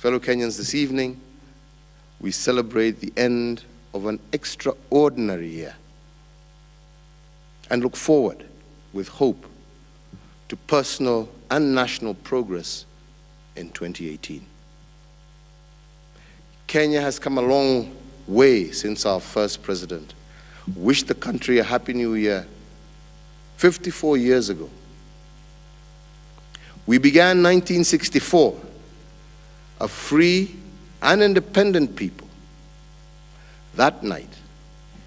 Fellow Kenyans, this evening, we celebrate the end of an extraordinary year and look forward with hope to personal and national progress in 2018. Kenya has come a long way since our first president wished the country a Happy New Year 54 years ago. We began 1964, a free and independent people. That night,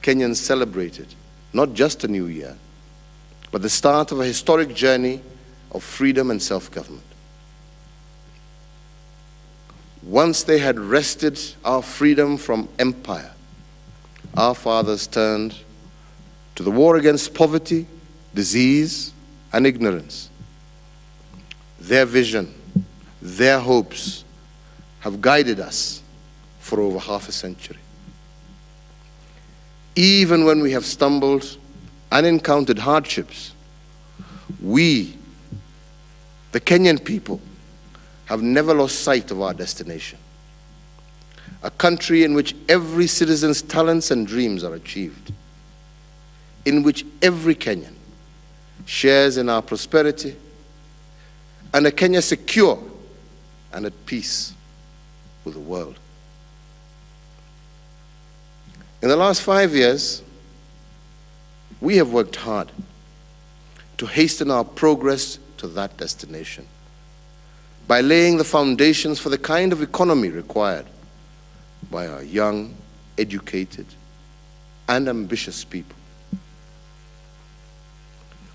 Kenyans celebrated not just a new year, but the start of a historic journey of freedom and self-government. Once they had wrested our freedom from empire, our fathers turned to the war against poverty, disease, and ignorance. Their vision, their hopes have guided us for over half a century. Even when we have stumbled and encountered hardships, we, the Kenyan people, have never lost sight of our destination. A country in which every citizen's talents and dreams are achieved, in which every Kenyan shares in our prosperity, and a Kenya secure and at peace with the world. In the last 5 years, we have worked hard to hasten our progress to that destination by laying the foundations for the kind of economy required by our young, educated, and ambitious people.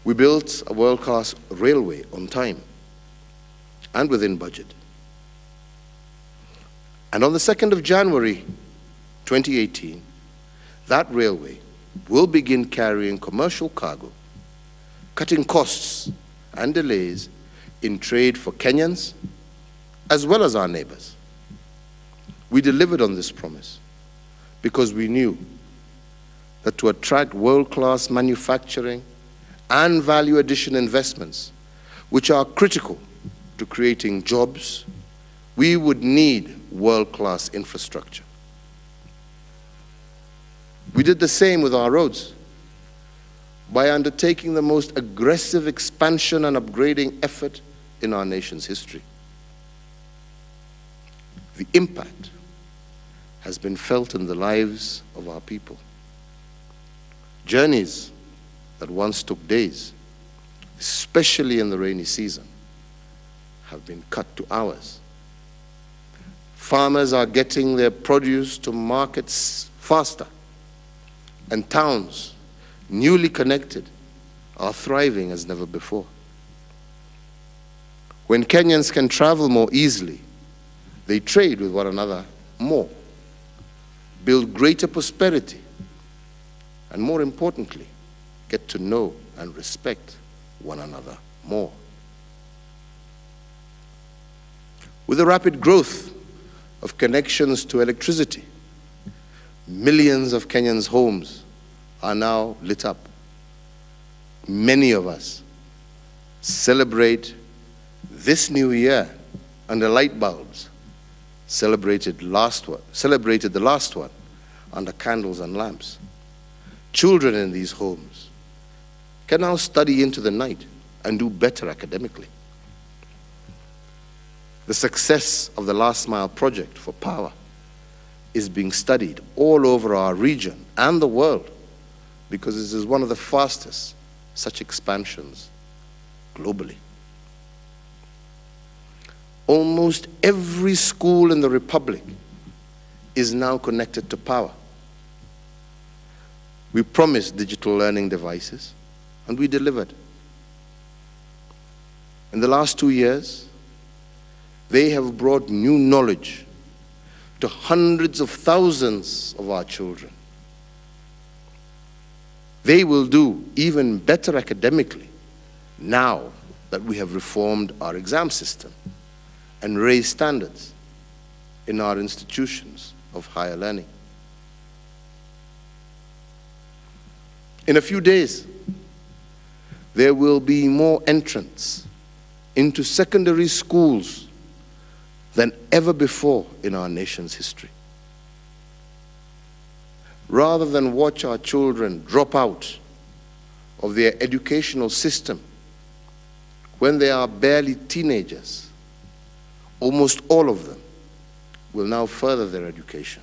We built a world-class railway on time and within budget. And on the 2nd of January 2018, that railway will begin carrying commercial cargo, cutting costs and delays in trade for Kenyans as well as our neighbors. We delivered on this promise because we knew that to attract world-class manufacturing and value addition investments, which are critical to creating jobs, we would need world-class infrastructure. We did the same with our roads by undertaking the most aggressive expansion and upgrading effort in our nation's history. The impact has been felt in the lives of our people. Journeys that once took days, especially in the rainy season, have been cut to hours. Farmers are getting their produce to markets faster, and towns, newly connected, are thriving as never before. When Kenyans can travel more easily, they trade with one another more, build greater prosperity, and more importantly, get to know and respect one another more. With the rapid growth of connections to electricity, millions of Kenyans' homes are now lit up. Many of us celebrate this new year under light bulbs, celebrated the last one under candles and lamps. Children in these homes can now study into the night and do better academically. The success of the Last Mile project for power is being studied all over our region and the world because this is one of the fastest such expansions globally. Almost every school in the Republic is now connected to power. We promised digital learning devices, and we delivered. In the last 2 years, they have brought new knowledge to hundreds of thousands of our children. They will do even better academically now that we have reformed our exam system and raised standards in our institutions of higher learning. In a few days, there will be more entrants into secondary schools than ever before in our nation's history. Rather than watch our children drop out of their educational system when they are barely teenagers, almost all of them will now further their education.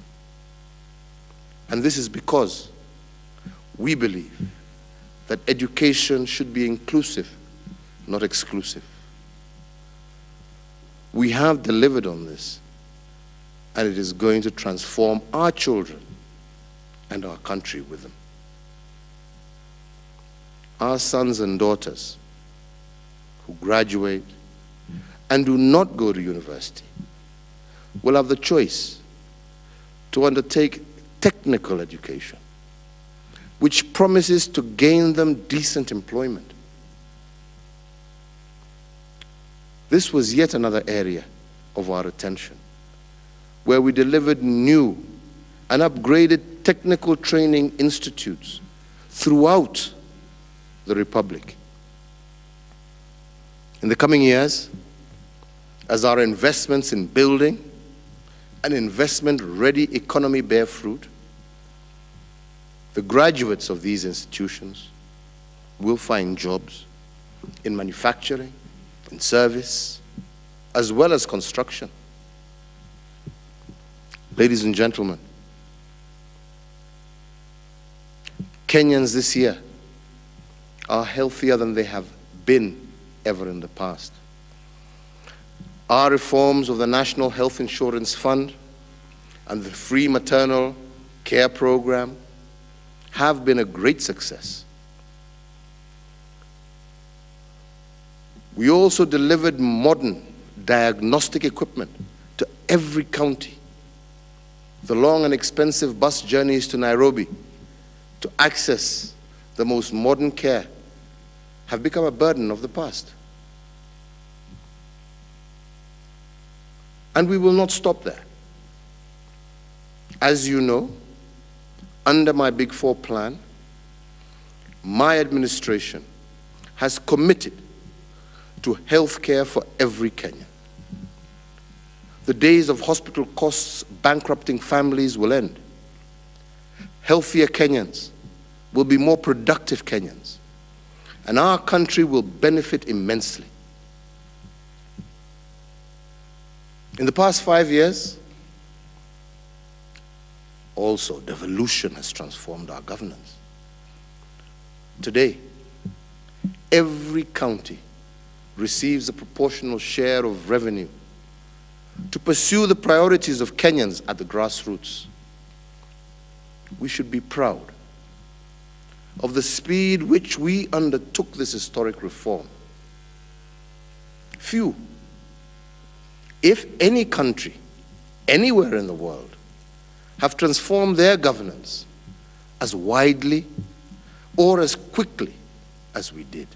And this is because we believe that education should be inclusive, not exclusive. We have delivered on this, and it is going to transform our children and our country with them. Our sons and daughters who graduate and do not go to university will have the choice to undertake technical education, which promises to gain them decent employment. This was yet another area of our attention, where we delivered new and upgraded technical training institutes throughout the Republic. In the coming years, as our investments in building an investment-ready economy bear fruit, the graduates of these institutions will find jobs in manufacturing, in service, as well as construction. Ladies and gentlemen, Kenyans this year are healthier than they have been ever in the past. Our reforms of the National Health Insurance Fund and the free maternal care program have been a great success. We also delivered modern diagnostic equipment to every county. The long and expensive bus journeys to Nairobi to access the most modern care have become a burden of the past. And we will not stop there. As you know, under my Big Four plan, my administration has committed to health care for every Kenyan. The days of hospital costs bankrupting families will end. Healthier Kenyans will be more productive Kenyans, and our country will benefit immensely. In the past 5 years, also devolution has transformed our governance. Today, every county receives a proportional share of revenue to pursue the priorities of Kenyans at the grassroots. We should be proud of the speed which we undertook this historic reform. Few, if any country, anywhere in the world, have transformed their governance as widely or as quickly as we did.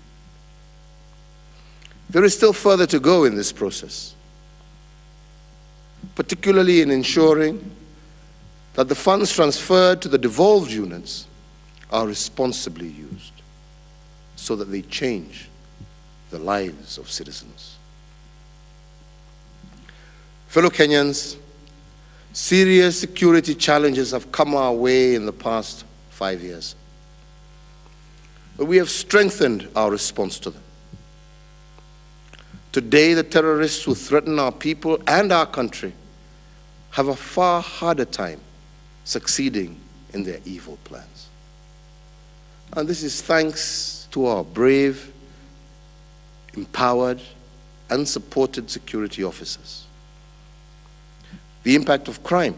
There is still further to go in this process, particularly in ensuring that the funds transferred to the devolved units are responsibly used so that they change the lives of citizens. Fellow Kenyans, serious security challenges have come our way in the past 5 years, but we have strengthened our response to them. Today, the terrorists who threaten our people and our country have a far harder time succeeding in their evil plans. And this is thanks to our brave, empowered, and supported security officers. The impact of crime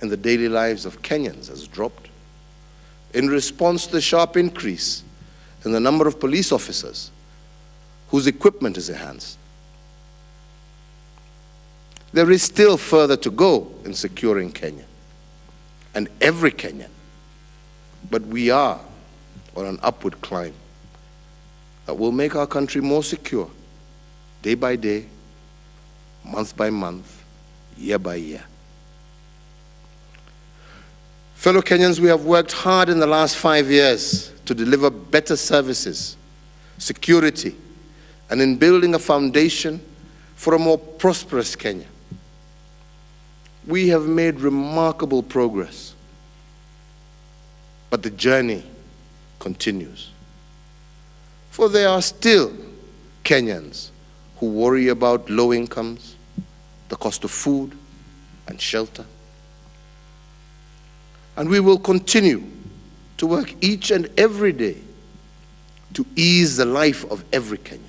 in the daily lives of Kenyans has dropped in response to the sharp increase in the number of police officers whose equipment is enhanced. There is still further to go in securing Kenya and every Kenyan, but we are on an upward climb that will make our country more secure day by day, month by month, year by year. Fellow Kenyans, we have worked hard in the last 5 years to deliver better services, security, and in building a foundation for a more prosperous Kenya. We have made remarkable progress, but the journey continues. For there are still Kenyans who worry about low incomes, the cost of food and shelter. And we will continue to work each and every day to ease the life of every Kenyan.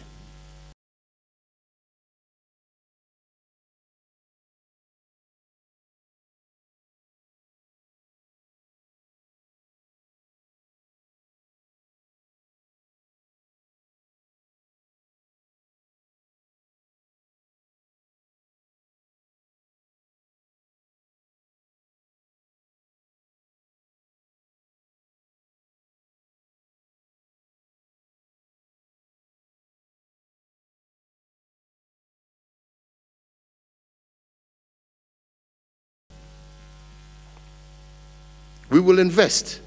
We will invest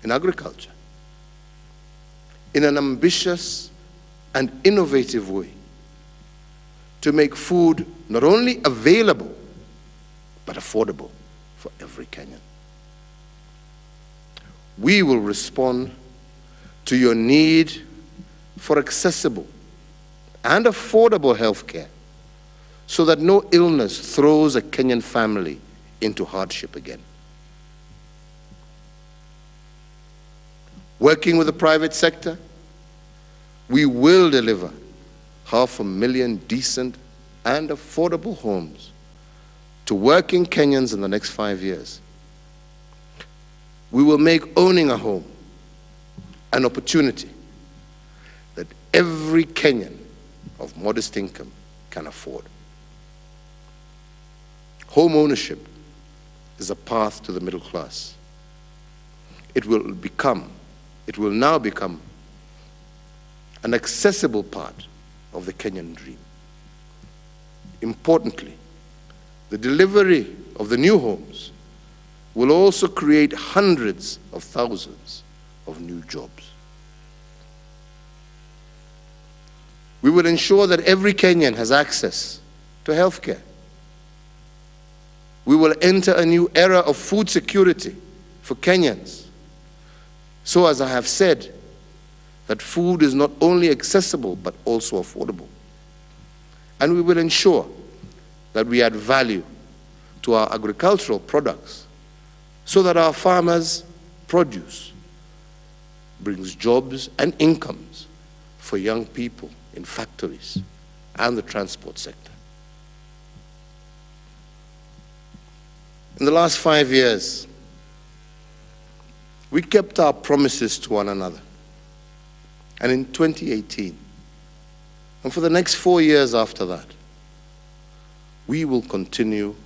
in agriculture in an ambitious and innovative way to make food not only available, but affordable for every Kenyan. We will respond to your need for accessible and affordable health care so that no illness throws a Kenyan family into hardship again. Working with the private sector, we will deliver 500,000 decent and affordable homes to working Kenyans in the next 5 years. We will make owning a home an opportunity that every Kenyan of modest income can afford. Home ownership is a path to the middle class. It will now become an accessible part of the Kenyan dream. Importantly, the delivery of the new homes will also create hundreds of thousands of new jobs. We will ensure that every Kenyan has access to health care. We will enter a new era of food security for Kenyans. So, as I have said, that food is not only accessible but also affordable. And we will ensure that we add value to our agricultural products so that our farmers' produce brings jobs and incomes for young people in factories and the transport sector. In the last 5 years, we kept our promises to one another. And in 2018, and for the next 4 years after that, we will continue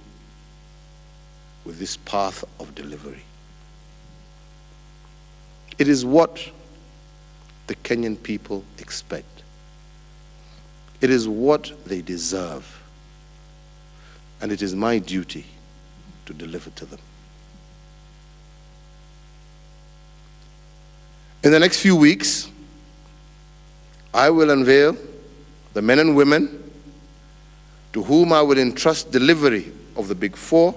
with this path of delivery. It is what the Kenyan people expect. It is what they deserve. And it is my duty to deliver to them. In the next few weeks, I will unveil the men and women to whom I will entrust delivery of the Big Four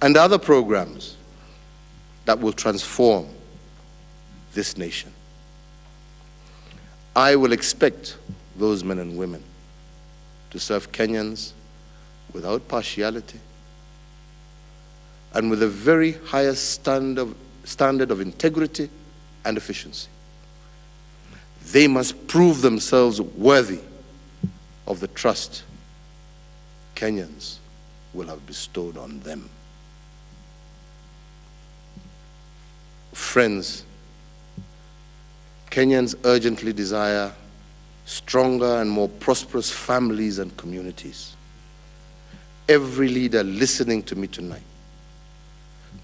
and other programs that will transform this nation. I will expect those men and women to serve Kenyans without partiality and with the very highest standard of integrity and efficiency. They must prove themselves worthy of the trust Kenyans will have bestowed on them. Friends, Kenyans urgently desire stronger and more prosperous families and communities. Every leader listening to me tonight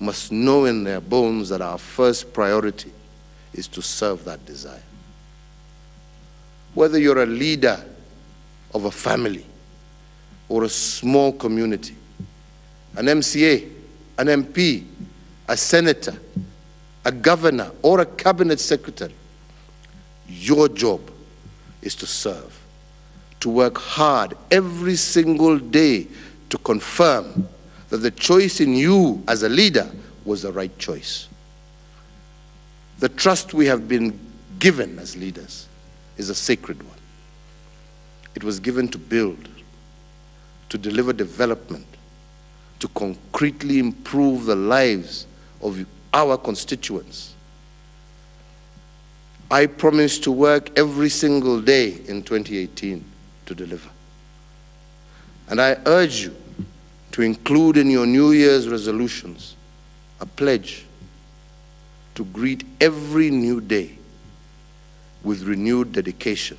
must know in their bones that our first priority is to serve that desire. Whether you're a leader of a family or a small community, an MCA, an MP, a senator, a governor, or a cabinet secretary, your job is to serve to work hard every single day to confirm that the choice in you as a leader was the right choice. The trust we have been given as leaders is a sacred one. It was given to build, to deliver development, to concretely improve the lives of our constituents. I promise to work every single day in 2018 to deliver. And I urge you to include in your New Year's resolutions a pledge to greet every new day with renewed dedication,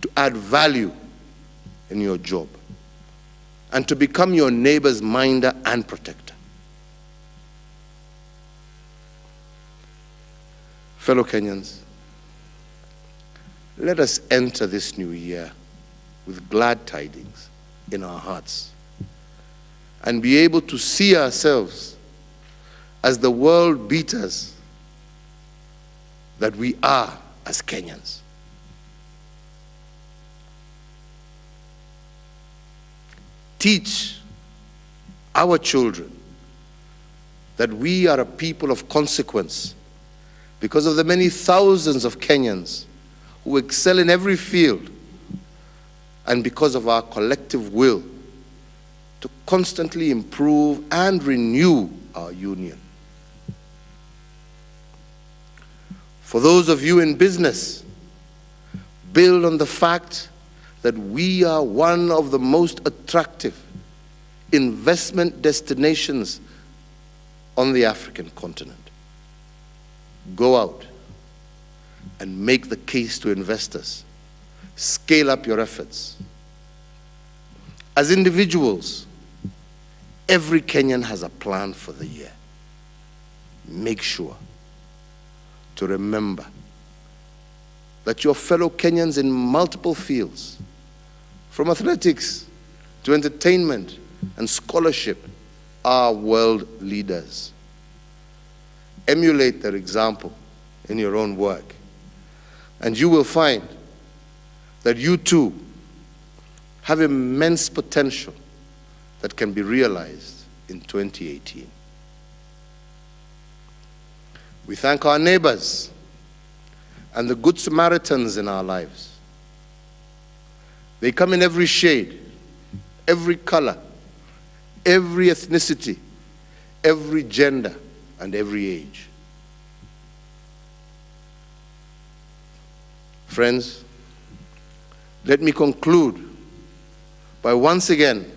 to add value in your job, and to become your neighbor's minder and protector. Fellow Kenyans, let us enter this new year with glad tidings in our hearts and be able to see ourselves as the world beaters that we are as Kenyans. Teach our children that we are a people of consequence because of the many thousands of Kenyans who excel in every field, and because of our collective will to constantly improve and renew our union. For those of you in business, build on the fact that we are one of the most attractive investment destinations on the African continent. Go out and make the case to investors. Scale up your efforts. As individuals, every Kenyan has a plan for the year. Make sure to remember that your fellow Kenyans in multiple fields, from athletics to entertainment and scholarship, are world leaders. Emulate their example in your own work, and you will find that you too have immense potential that can be realized in 2018. We thank our neighbors and the good Samaritans in our lives. They come in every shade, every color, every ethnicity, every gender, and every age. Friends, let me conclude by once again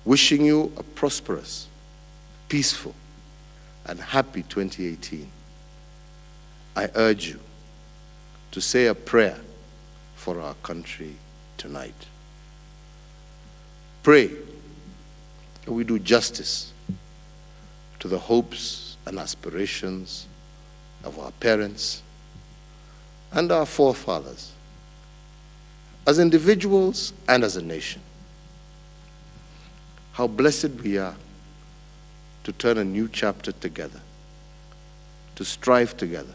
wishing you a prosperous, peaceful, and happy 2018. I urge you to say a prayer for our country tonight. Pray that we do justice to the hopes and aspirations of our parents and our forefathers, as individuals and as a nation. How blessed we are to turn a new chapter together, to strive together,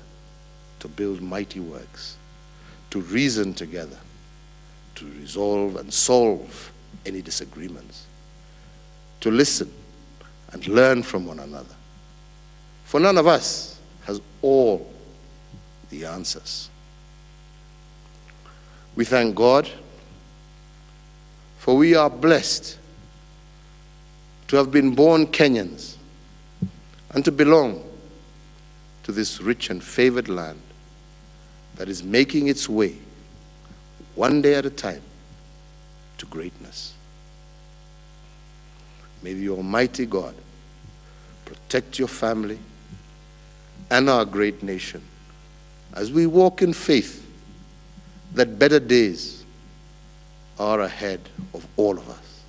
to build mighty works, to reason together, to resolve and solve any disagreements, to listen and learn from one another. For none of us has all the answers. We thank God, for we are blessed to have been born Kenyans and to belong to this rich and favored land that is making its way, one day at a time, to greatness. May the Almighty God protect your family and our great nation as we walk in faith that better days are ahead of all of us.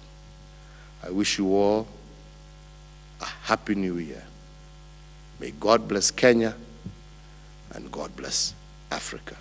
I wish you all a happy new year. May God bless Kenya and God bless Africa.